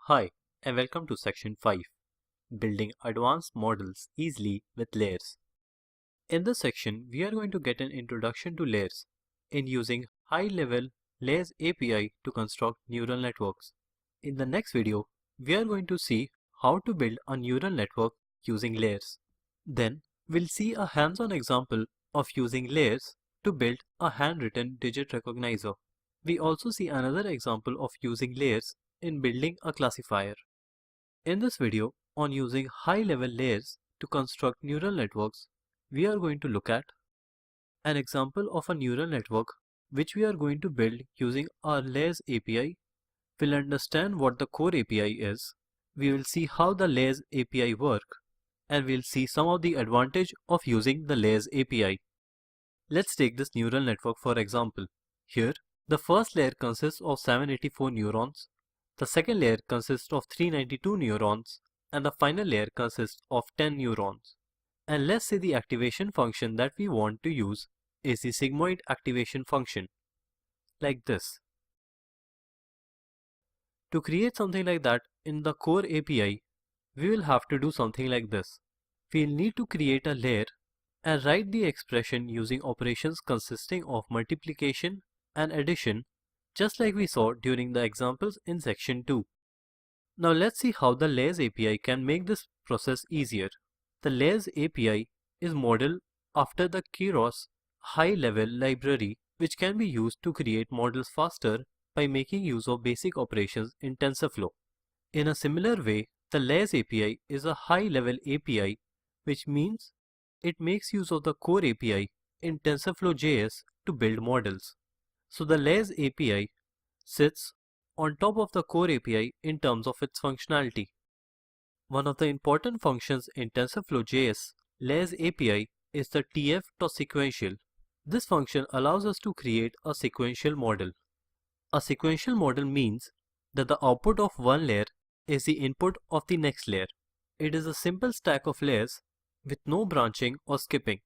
Hi, and welcome to section 5, Building Advanced Models Easily with Layers. In this section, we are going to get an introduction to layers in using high-level Layers API to construct neural networks. In the next video, we are going to see how to build a neural network using layers. Then, we'll see a hands-on example of using layers to build a handwritten digit recognizer. We also see another example of using layers in building a classifier. In this video on using high-level layers to construct neural networks, we are going to look at an example of a neural network which we are going to build using our layers API. We'll understand what the core API is, we will see how the layers API work, and we'll see some of the advantage of using the layers API. Let's take this neural network for example. Here, the first layer consists of 784 neurons, the second layer consists of 392 neurons, and the final layer consists of 10 neurons. And let's say the activation function that we want to use is the sigmoid activation function, like this. To create something like that in the core API, we will have to do something like this. We'll need to create a layer and write the expression using operations consisting of multiplication and addition, just like we saw during the examples in section 2. Now let's see how the layers API can make this process easier. The layers API is modeled after the Keras high-level library, which can be used to create models faster by making use of basic operations in TensorFlow. In a similar way, the layers API is a high-level API, which means it makes use of the core API in TensorFlow.js to build models. So the layers API sits on top of the core API in terms of its functionality. One of the important functions in TensorFlow.js layers API is the tf.sequential. This function allows us to create a sequential model. A sequential model means that the output of one layer is the input of the next layer. It is a simple stack of layers with no branching or skipping.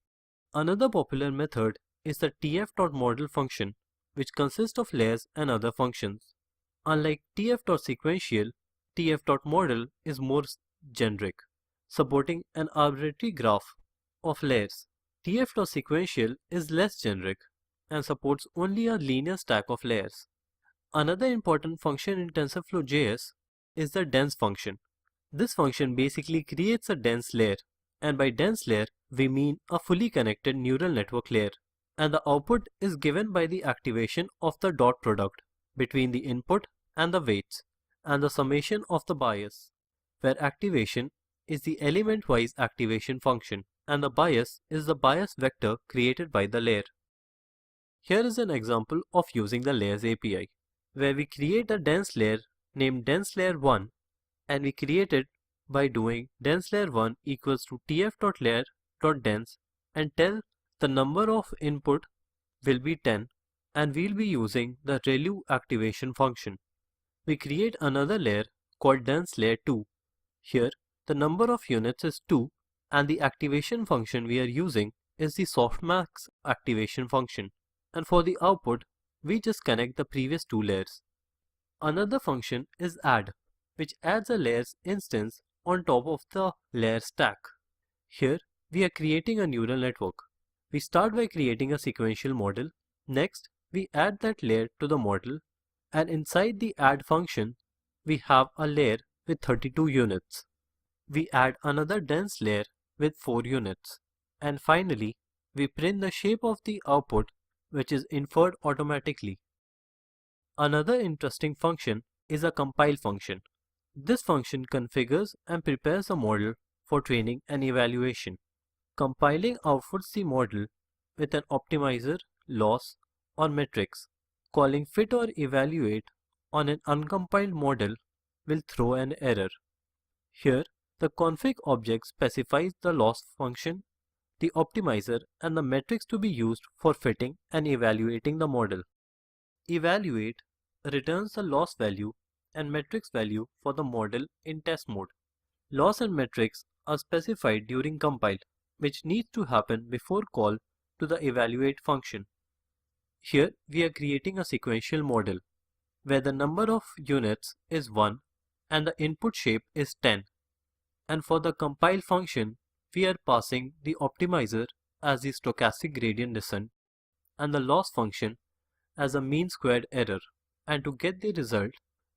Another popular method is the tf.model function, which consists of layers and other functions. Unlike tf.sequential, tf.model is more generic, supporting an arbitrary graph of layers. tf.sequential is less generic and supports only a linear stack of layers. Another important function in TensorFlow.js is the dense function. This function basically creates a dense layer, and by dense layer we mean a fully connected neural network layer, and the output is given by the activation of the dot product between the input and the weights and the summation of the bias, where activation is the element-wise activation function and the bias is the bias vector created by the layer. Here is an example of using the layers API, where we create a dense layer named dense layer 1, and we create it by doing dense layer 1 equals to tf.layer.dense and tell the number of input will be 10, and we'll be using the ReLU activation function. We create another layer called dense layer 2. Here the number of units is 2 and the activation function we are using is the softmax activation function, and for the output we just connect the previous two layers. Another function is add, which adds a layers instance on top of the layer stack. Here we are creating a neural network. We start by creating a sequential model. Next, we add that layer to the model, and inside the add function, we have a layer with 32 units. We add another dense layer with 4 units. And finally, we print the shape of the output, which is inferred automatically. Another interesting function is a compile function. This function configures and prepares a model for training and evaluation. Compiling outputs the model with an optimizer, loss, or metrics. Calling fit or evaluate on an uncompiled model will throw an error. Here, the config object specifies the loss function, the optimizer, and the metrics to be used for fitting and evaluating the model. Evaluate returns the loss value and metrics value for the model in test mode. Loss and metrics are specified during compile, which needs to happen before call to the evaluate function. Here we are creating a sequential model, where the number of units is 1 and the input shape is 10. And for the compile function, we are passing the optimizer as the stochastic gradient descent and the loss function as a mean squared error. And to get the result,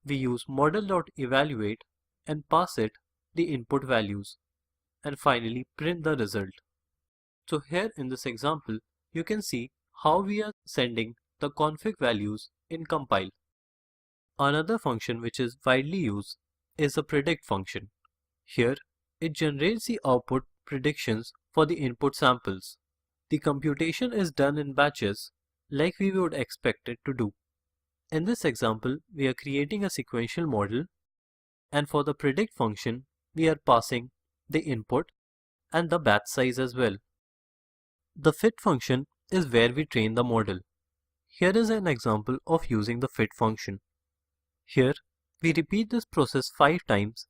we use model.evaluate and pass it the input values and finally print the result. So here in this example, you can see how we are sending the config values in compile. Another function which is widely used is the predict function. Here, it generates the output predictions for the input samples. The computation is done in batches like we would expect it to do. In this example, we are creating a sequential model, and for the predict function, we are passing the input and the batch size as well. The fit function is where we train the model. Here is an example of using the fit function. Here, we repeat this process 5 times,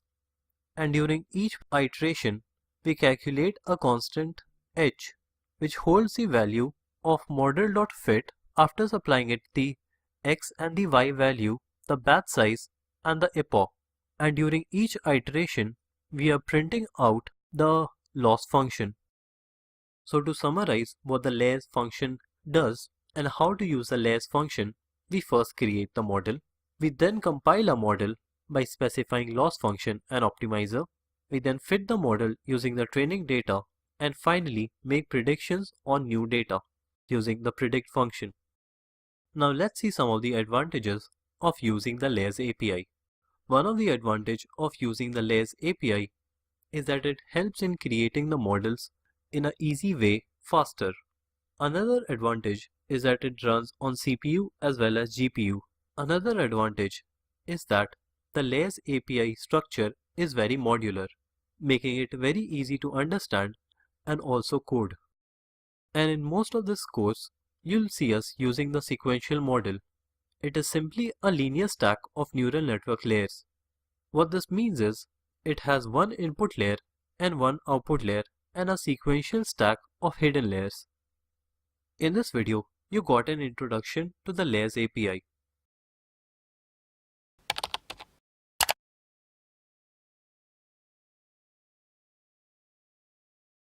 and during each iteration, we calculate a constant h, which holds the value of model.fit after supplying it the x and the y value, the batch size, and the epoch. And during each iteration, we are printing out the loss function. So to summarize what the layers function does and how to use the layers function, we first create the model. We then compile a model by specifying loss function and optimizer. We then fit the model using the training data and finally make predictions on new data using the predict function. Now let's see some of the advantages of using the layers API. One of the advantages of using the layers API is that it helps in creating the models in an easy way faster. Another advantage is that it runs on CPU as well as GPU. Another advantage is that the layers API structure is very modular, making it very easy to understand and also code. And in most of this course, you'll see us using the sequential model. It is simply a linear stack of neural network layers. What this means is, it has one input layer and one output layer and a sequential stack of hidden layers. In this video, you got an introduction to the layers API.